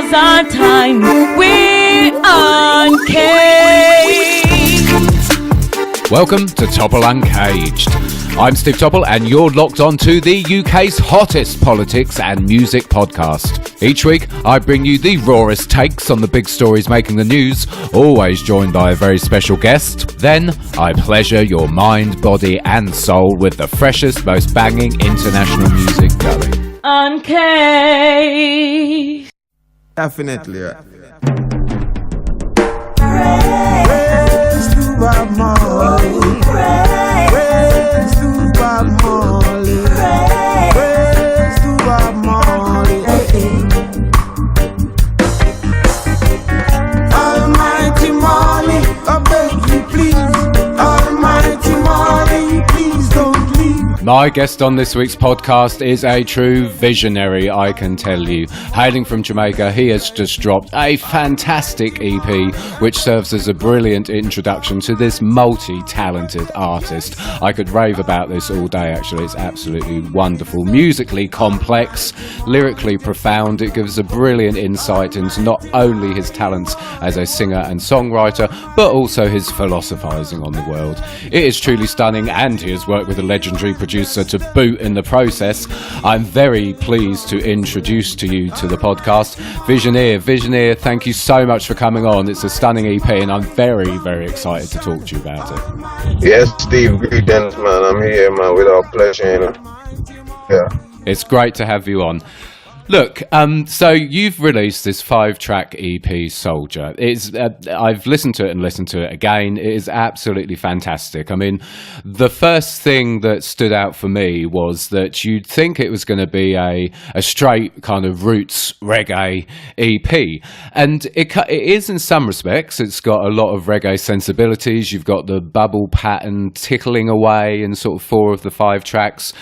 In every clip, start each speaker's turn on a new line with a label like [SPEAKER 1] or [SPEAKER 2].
[SPEAKER 1] was our time. We're uncaged.
[SPEAKER 2] Welcome to Topple Uncaged. I'm Steve Topple and you're locked on to the UK's hottest politics and music podcast. Each week I bring you the rawest takes on the big stories making the news, always joined by a very special guest. Then I pleasure your mind, body and soul with the freshest, most banging international music going.
[SPEAKER 1] Uncaged.
[SPEAKER 3] Definitely, right.
[SPEAKER 4] Praise to Bob Marley. Praise to Bob Marley. Praise to Bob Marley. Almighty Marley, I beg you please. Almighty Marley, please don't leave.
[SPEAKER 2] My guest on this week's podcast is a true visionary, I can tell you. Hailing from Jamaica, he has just dropped a fantastic EP which serves as a brilliant introduction to this multi-talented artist. I could rave about this all day actually, it's absolutely wonderful. Musically complex, lyrically profound, it gives a brilliant insight into not only his talents as a singer and songwriter, but also his philosophising on the world. It is truly stunning and he has worked with a legendary producer to boot in the process. I'm very pleased to introduce to you to the podcast Vysionaer. Vysionaer, thank you so much for coming on. It's a stunning EP and I'm very, very excited to talk to you about it.
[SPEAKER 3] Yes, Steve, greetings, man. I'm here, man, with our pleasure, you know. Yeah.
[SPEAKER 2] It's great to have you on. Look, so you've released this 5-track EP, Soldier. I've listened to it and listened to it again. It is absolutely fantastic. I mean, the first thing that stood out for me was that you'd think it was going to be a straight kind of roots reggae EP. And it is in some respects. It's got a lot of reggae sensibilities. You've got the bubble pattern tickling away in sort of 4 of the 5 tracks.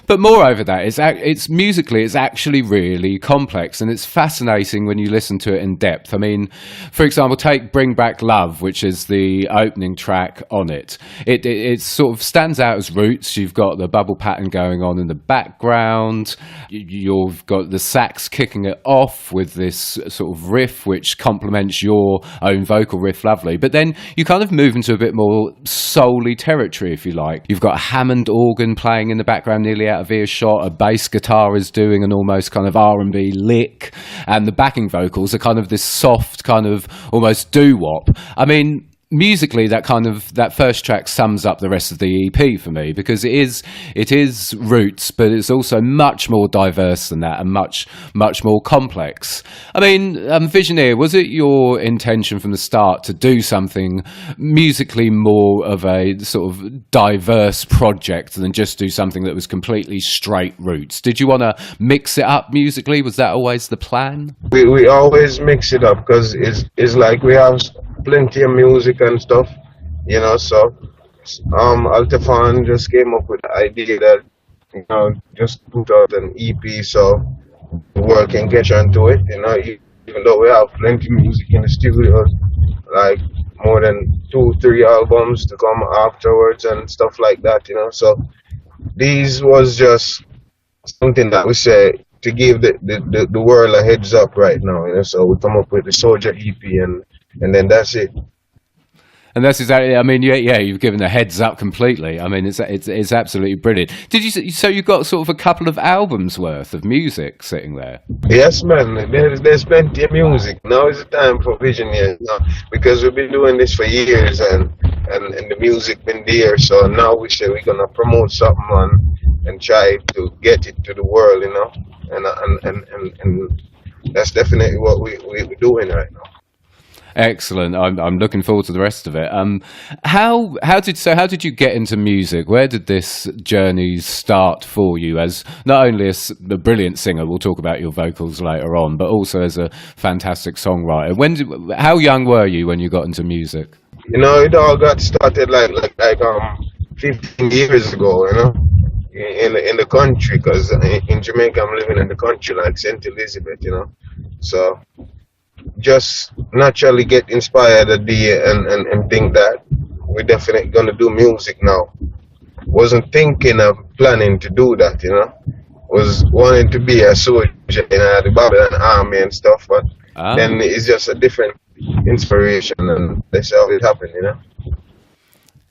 [SPEAKER 2] But moreover that, it's musically, it's actually really complex and it's fascinating when you listen to it in depth. I mean, for example, take Bring Back Love, which is the opening track on it. It sort of stands out as roots. You've got the bubble pattern going on in the background. You've got the sax kicking it off with this sort of riff, which complements your own vocal riff lovely. But then you kind of move into a bit more soul-y territory, if you like. You've got a Hammond organ playing in the background nearly out of earshot, a bass guitar is doing an almost kind of R&B lick, and the backing vocals are kind of this soft kind of almost doo-wop. I mean, musically that first track sums up the rest of the EP for me, because it is roots, but it's also much more diverse than that and much more complex. I mean, Vysionaer, was it your intention from the start to do something musically more of a sort of diverse project than just do something that was completely straight roots? Did you want to mix it up musically? Was that always the plan?
[SPEAKER 3] We always mix it up because it's like we have plenty of music and stuff, you know, so Altafan just came up with the idea that, you know, just put out an EP so the world can catch on to it, you know, even though we have plenty of music in the studio, like more than 2-3 albums to come afterwards and stuff like that, you know, so these was just something that we say to give the world a heads up right now, you know, so we come up with the Soldier EP and then that's it.
[SPEAKER 2] And that's exactly. I mean, yeah, you've given a heads up completely. I mean, it's absolutely brilliant. Did you? So you got sort of a couple of albums worth of music sitting there?
[SPEAKER 3] Yes, man. There's plenty of music. Now is the time for Vysionaer, you know, because we've been doing this for years and the music been there. So now we say we're gonna promote something and try to get it to the world, you know, and that's definitely what we're doing right now.
[SPEAKER 2] Excellent. I'm looking forward to the rest of it. How did you get into music? Where did this journey start for you as not only as a brilliant singer, we'll talk about your vocals later on, but also as a fantastic songwriter? How young were you when you got into music?
[SPEAKER 3] You know, it all got started like 15 years ago, you know, in the country, because in Jamaica I'm living in the country, like St. Elizabeth, you know, so just naturally get inspired a day and think that we're definitely gonna do music now. Wasn't thinking of planning to do that, you know. Was wanting to be a soldier in the Babylon army and stuff, but
[SPEAKER 2] Ah.
[SPEAKER 3] then it's just a different inspiration, and that's how it happened, you know.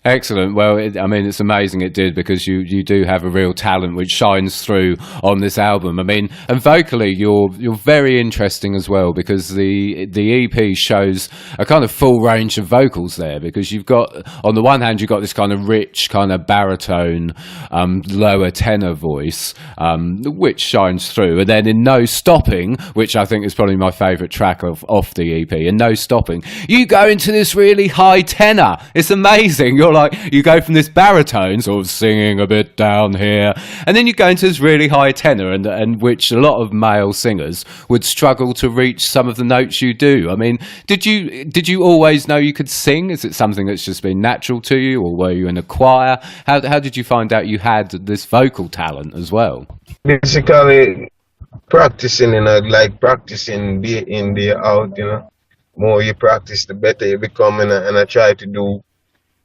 [SPEAKER 2] Excellent. Well, I mean, it's amazing it did, because you do have a real talent which shines through on this album. I mean, and vocally, you're very interesting as well, because the EP shows a kind of full range of vocals there, because you've got, on the one hand, you've got this kind of rich kind of baritone, lower tenor voice, which shines through, and then in No Stopping, which I think is probably my favourite track off the EP, in No Stopping, you go into this really high tenor. It's amazing. You're like, you go from this baritone sort of singing a bit down here, and then you go into this really high tenor, and which a lot of male singers would struggle to reach some of the notes you do. I mean, did you always know you could sing? Is it something that's just been natural to you, or were you in a choir? How did you find out you had this vocal talent as well?
[SPEAKER 3] Basically, practicing, you know, like practicing day in, day out, you know. More you practice, the better you become, and I try to do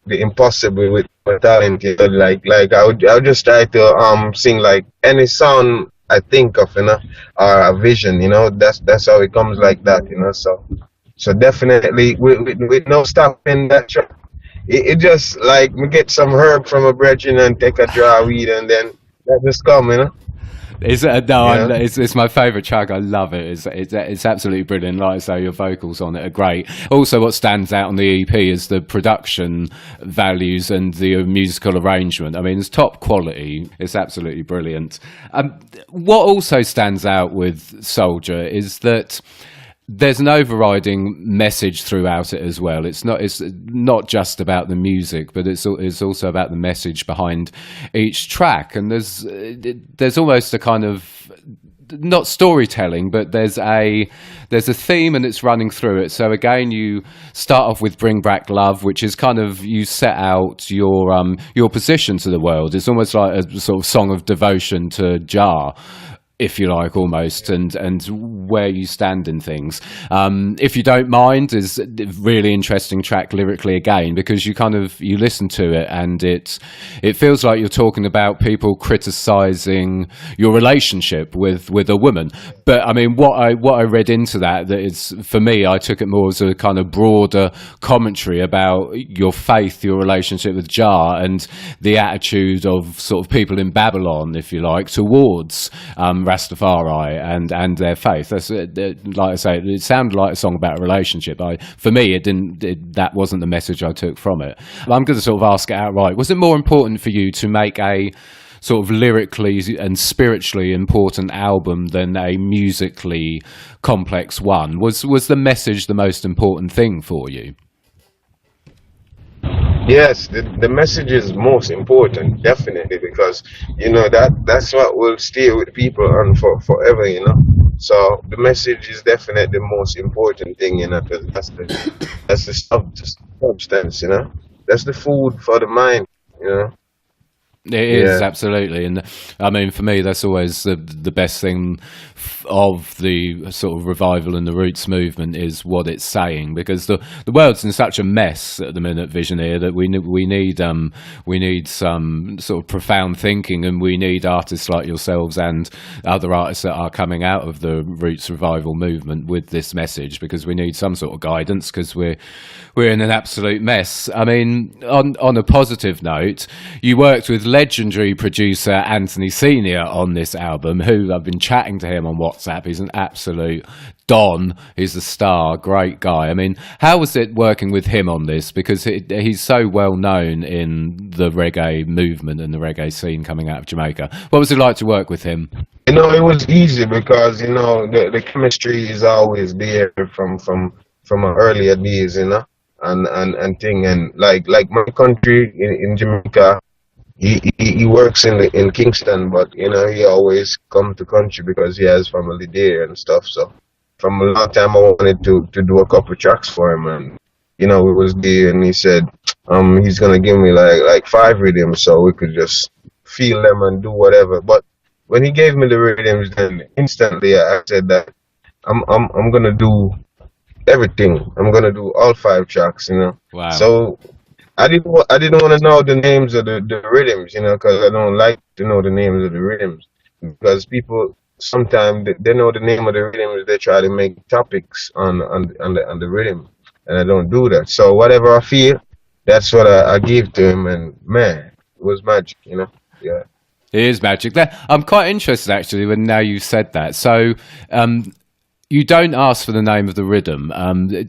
[SPEAKER 3] the impossible with my talent, you know. Like I would just try to sing like any song I think of, you know, or a vision, you know. That's how it comes like that, you know. So definitely with No Stopping that track, it just like me get some herb from a brethren and take a draw of weed, and then that just come, you know.
[SPEAKER 2] It's
[SPEAKER 3] Yeah.
[SPEAKER 2] it's my favourite track. I love it. It's absolutely brilliant. Like I say, your vocals on it are great. Also, what stands out on the EP is the production values and the musical arrangement. I mean, it's top quality. It's absolutely brilliant. What also stands out with Soldier is that there's an overriding message throughout it as well. It's not just about the music, but it's also about the message behind each track. And there's almost a kind of, not storytelling, but there's a theme, and it's running through it. So again, you start off with Bring Back Love, which is kind of, you set out your position to the world. It's almost like a sort of song of devotion to Jah, if you like, almost, and where you stand in things. If You Don't Mind is a really interesting track lyrically again, because you listen to it and it feels like you're talking about people criticizing your relationship with a woman. But I mean, what I read into that is, for me, I took it more as a kind of broader commentary about your faith, your relationship with Jah, and the attitude of sort of people in Babylon, if you like, towards Rastafari and their faith. That's like I say, it sounded like a song about a relationship. For me, that wasn't the message I took from it. I'm going to sort of ask it outright. Was it more important for you to make a sort of lyrically and spiritually important album than a musically complex one? Was the message the most important thing for you?
[SPEAKER 3] Yes, the message is most important, definitely, because you know that's what will stay with people and for forever, you know. So the message is definitely the most important thing, you know, because that's the substance, you know. That's the food for the mind, you know.
[SPEAKER 2] It is, absolutely. And I mean, for me, that's always the best thing of the sort of revival and the roots movement, is what it's saying, because the world's in such a mess at the minute, Vysionaer, that we need some sort of profound thinking, and we need artists like yourselves and other artists that are coming out of the roots revival movement with this message, because we need some sort of guidance, because we're in an absolute mess. I mean, on a positive note, you worked with legendary producer Anthony Senior on this album, who I've been chatting to him on WhatsApp. He's an absolute don. He's a star, great guy. I mean, how was it working with him on this? Because he's so well known in the reggae movement and the reggae scene coming out of Jamaica. What was it like to work with him?
[SPEAKER 3] You know, it was easy because, you know, the chemistry is always there from earlier days, you know, and thing, and like my country in Jamaica. He works in Kingston, but you know, he always come to country because he has family there and stuff. So from a long time I wanted to do a couple tracks for him, and you know, we was there, and he said he's gonna give me like 5 rhythms so we could just feel them and do whatever. But when he gave me the rhythms, then instantly I said that I'm gonna do everything. I'm gonna do all 5 tracks, you know.
[SPEAKER 2] Wow.
[SPEAKER 3] So I didn't want to know the names of the rhythms, you know, because I don't like to know the names of the rhythms, because people sometimes they know the name of the rhythm. They try to make topics on the rhythm, and I don't do that. So whatever I feel, that's what I give to him, and man, it was magic, you know. Yeah.
[SPEAKER 2] It is magic. I'm quite interested actually when now you said that. So you don't ask for the name of the rhythm.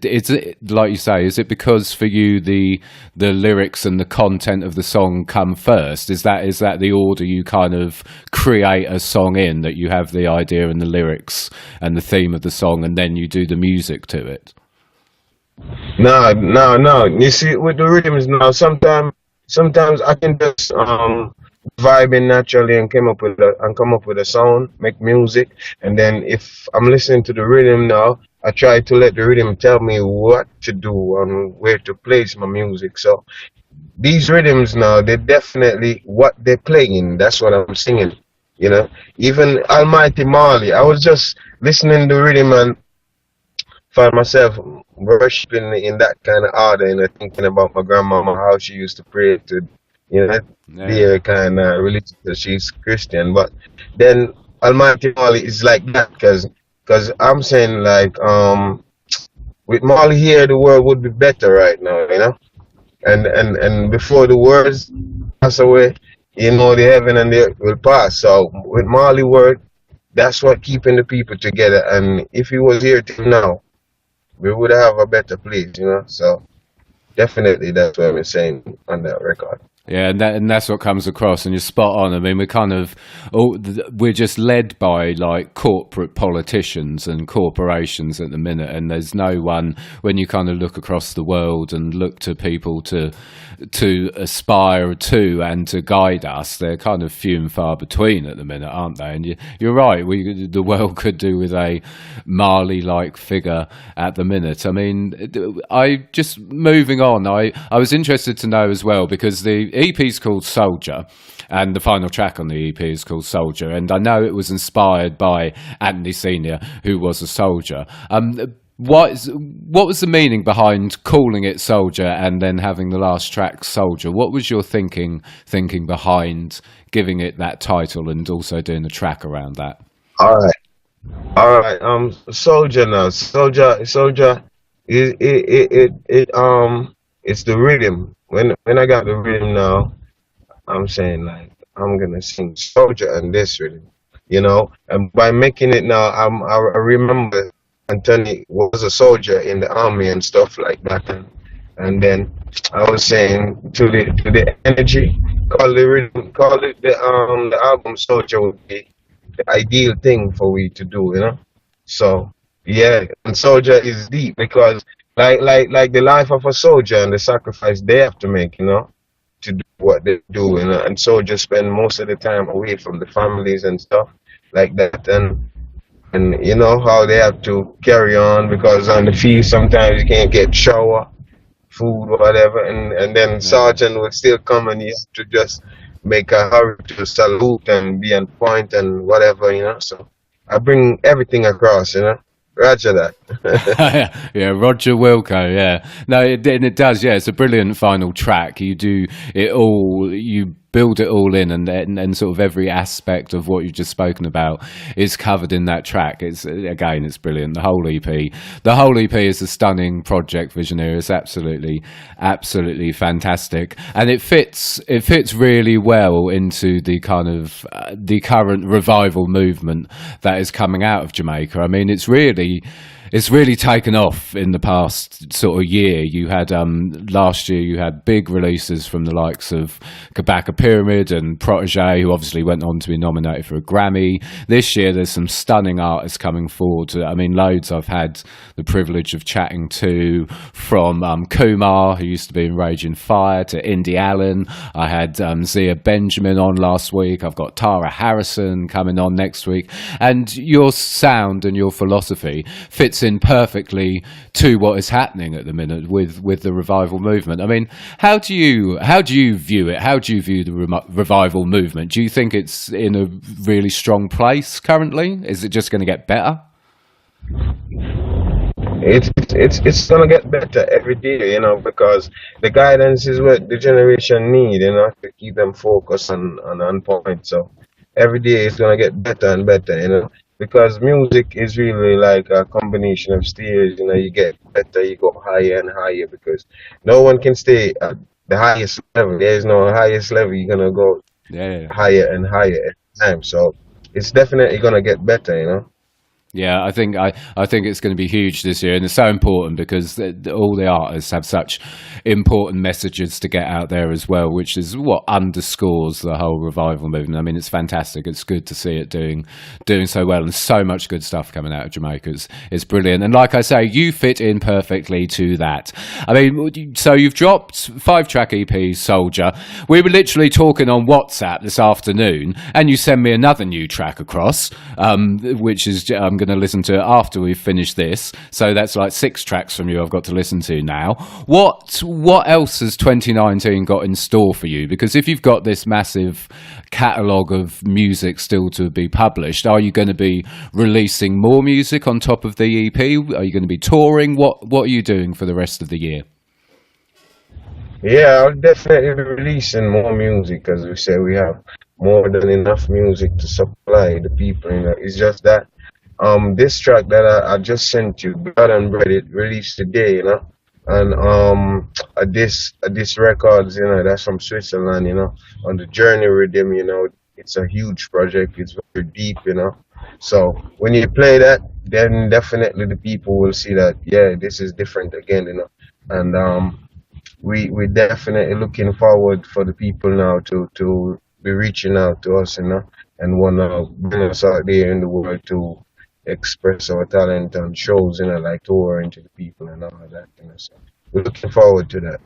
[SPEAKER 2] Is it like you say? Is it because for you the lyrics and the content of the song come first? Is that the order you kind of create a song in? That you have the idea and the lyrics and the theme of the song, and then you do the music to it.
[SPEAKER 3] No, no, no. You see, with the rhythms now, sometimes I can just vibe in naturally and come up with a sound, make music, and then if I'm listening to the rhythm now, I try to let the rhythm tell me what to do and where to place my music. So these rhythms now, they're definitely what they're playing. That's what I'm singing. You know, even Almighty Marley. I was just listening to the rhythm and find myself worshiping in that kind of order, and thinking about my grandmama, how she used to pray to, you know, be
[SPEAKER 2] Yeah.
[SPEAKER 3] a kind of religious. She's Christian, but then Almighty Molly is like that, cause I'm saying like with Molly here, the world would be better right now, you know, and before the words pass away, you know, the heaven and the earth will pass. So with Molly word, that's what keeping the people together. And if he was here till now, we would have a better place, you know. So definitely, that's what I'm saying on that record.
[SPEAKER 2] Yeah, and that's what comes across, and you're spot on. I mean, we're just led by like corporate politicians and corporations at the minute, and there's no one when you kind of look across the world and look to people to aspire to and to guide us. They're kind of few and far between at the minute, aren't they? And you're right. The world could do with a Marley-like figure at the minute. I mean, I just moving on. I was interested to know as well because the EP is called Soldier, and the final track on the EP is called Soldier. And I know it was inspired by Anthony Senior, who was a soldier. What was the meaning behind calling it Soldier and then having the last track Soldier? What was your thinking behind giving it that title and also doing a track around that?
[SPEAKER 3] All right, all right. Soldier now, soldier. It's the rhythm. When I got the rhythm now, I'm saying like I'm gonna sing soldier and this rhythm, you know. And by making it now, I remember Anthony was a soldier in the army and stuff like that, and then I was saying to the energy, call the rhythm, call it the album Soldier would be the ideal thing for we to do, you know. So yeah, and soldier is deep because like the life of a soldier and the sacrifice they have to make, you know, to do what they do, you know. And soldiers spend most of the time away from the families and stuff like that, and you know how they have to carry on because on the field sometimes you can't get shower, food, whatever, and then sergeant would still come and you have to just make a hurry to salute and be on point and whatever, you know. So I bring everything across, you know. Roger that.
[SPEAKER 2] Yeah, Roger Wilco. Yeah, no, it does. Yeah, it's a brilliant final track. You do it all. You build it all in, and sort of every aspect of what you've just spoken about is covered in that track. It's brilliant. The whole EP is a stunning project. Vysionaer is absolutely fantastic, and it fits really well into the kind of the current revival movement that is coming out of Jamaica. I mean, it's really taken off in the past sort of year. You had last year you had big releases from the likes of Kabaka Pyramid and Protege, who obviously went on to be nominated for a Grammy. This year there's some stunning artists coming forward. I mean, loads I've had the privilege of chatting to, from Kumar, who used to be in Raging Fire, to Indy Allen. I had Zia Benjamin on last week. I've got Tara Harrison coming on next week. And your sound and your philosophy fits in perfectly to what is happening at the minute with the revival movement. I mean, how do you view it? How do you view the revival movement? Do you think it's in a really strong place currently? Is it just going to get better?
[SPEAKER 3] It's gonna get better every day, you know, because the guidance is what the generation need, you know, to keep them focused and on point. So every day it's gonna get better and better, because music is really like a combination of stages. You get better, you go higher and higher, because no one can stay at the highest level. There's no highest level. You're gonna go
[SPEAKER 2] Yeah.
[SPEAKER 3] higher and higher every time. So it's definitely gonna get better.
[SPEAKER 2] Yeah, I think it's going to be huge this year, and it's so important because all the artists have such important messages to get out there as well, which is what underscores the whole revival movement. I mean, it's fantastic. It's good to see it doing so well, and so much good stuff coming out of Jamaica. It's brilliant, and like I say, you fit in perfectly to that. I mean, so you've dropped 5-track EP, Soldier. We were literally talking on WhatsApp this afternoon, and you sent me another new track across, which is I'm going to listen to it after we've finished this. So that's like 6 tracks from you I've got to listen to now. What else has 2019 got in store for you? Because if you've got this massive catalogue of music still to be published, are you going to be releasing more music on top of the EP? Are you going to be touring? What are you doing for the rest of the year?
[SPEAKER 3] Yeah, I'll definitely be releasing more music. As we say, we have more than enough music to supply the people. It's just that this track that I just sent you, Blood and Bread, it released today, and this records, that's from Switzerland, on the Journey Rhythm, it's a huge project. It's very deep, So when you play that, then definitely the people will see that, yeah, this is different again, and we definitely looking forward for the people now to be reaching out to us, and wanna bring us out there in the world to express our talent on shows, like touring to the people and all of that, So we're looking forward to that.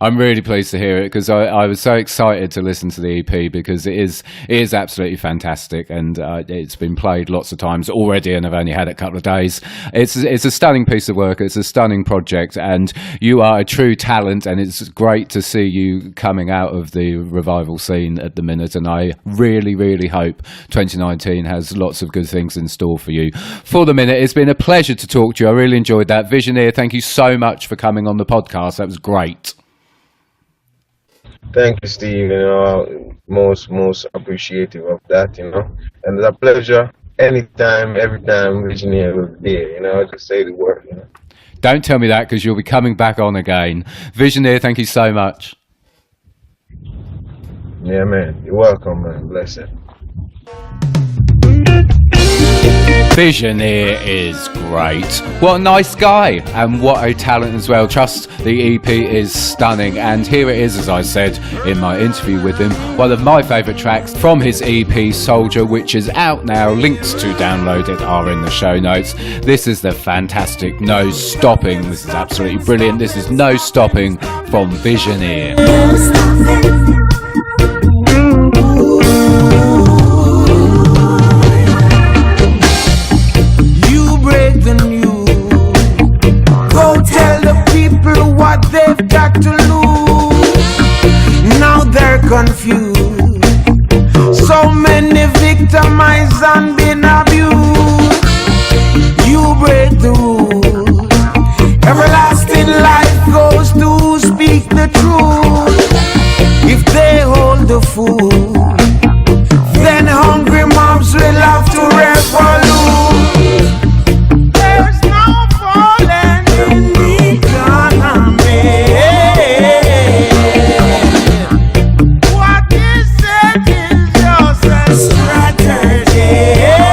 [SPEAKER 2] I'm really pleased to hear it, because I was so excited to listen to the EP, because it is absolutely fantastic, and it's been played lots of times already, and I've only had it a couple of days. It's a stunning piece of work. It's a stunning project, and you are a true talent, and it's great to see you coming out of the revival scene at the minute, and I really, really hope 2019 has lots of good things in store for you. For the minute, it's been a pleasure to talk to you. I really enjoyed that. Vysionaer, thank you so much for coming on the podcast. That was great.
[SPEAKER 3] Thank you, Steve. Most appreciative of that. And it's a pleasure. Anytime, every time, Vysionaer will be there. Just say the word.
[SPEAKER 2] Don't tell me that, because you'll be coming back on again. Vysionaer, thank you so much.
[SPEAKER 3] Yeah, man. You're welcome, man. Bless it.
[SPEAKER 2] Vysionaer is great. What a nice guy, and what a talent as well. Trust the EP is stunning, and here it is, as I said in my interview with him, one of my favourite tracks from his EP Soldier, which is out now. Links to download it are in the show notes. This is the fantastic No Stopping. This is absolutely brilliant. This is No Stopping from Vysionaer.
[SPEAKER 4] They've got to lose. Now they're confused. So many victimized and been abused. You break the rules. Everlasting life goes to speak the truth. If they hold the food, then hungry mobs will have to revolute. There's no falling in the economy. What is it is just a strategy.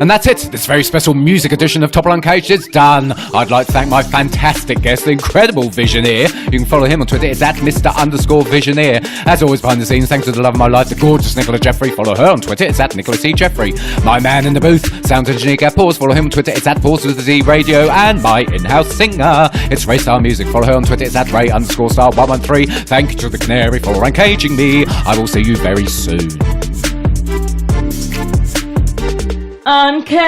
[SPEAKER 2] And that's it. This very special music edition of Topple Uncaged is done. I'd like to thank my fantastic guest, the incredible Vysionaer. You can follow him on Twitter. It's at Mr_Vysionaer. As always, behind the scenes, thanks to the love of my life, the gorgeous Nicola Jeffrey. Follow her on Twitter. It's at Nicola C. Jeffrey. My man in the booth, sound engineer Gab Pause. Follow him on Twitter. It's at Pause with the Z Radio. And my in-house singer, it's Ray Star Music. Follow her on Twitter. It's at Ray_Star113. Thank you to the Canary for uncaging me. I will see you very soon.
[SPEAKER 1] Uncaged.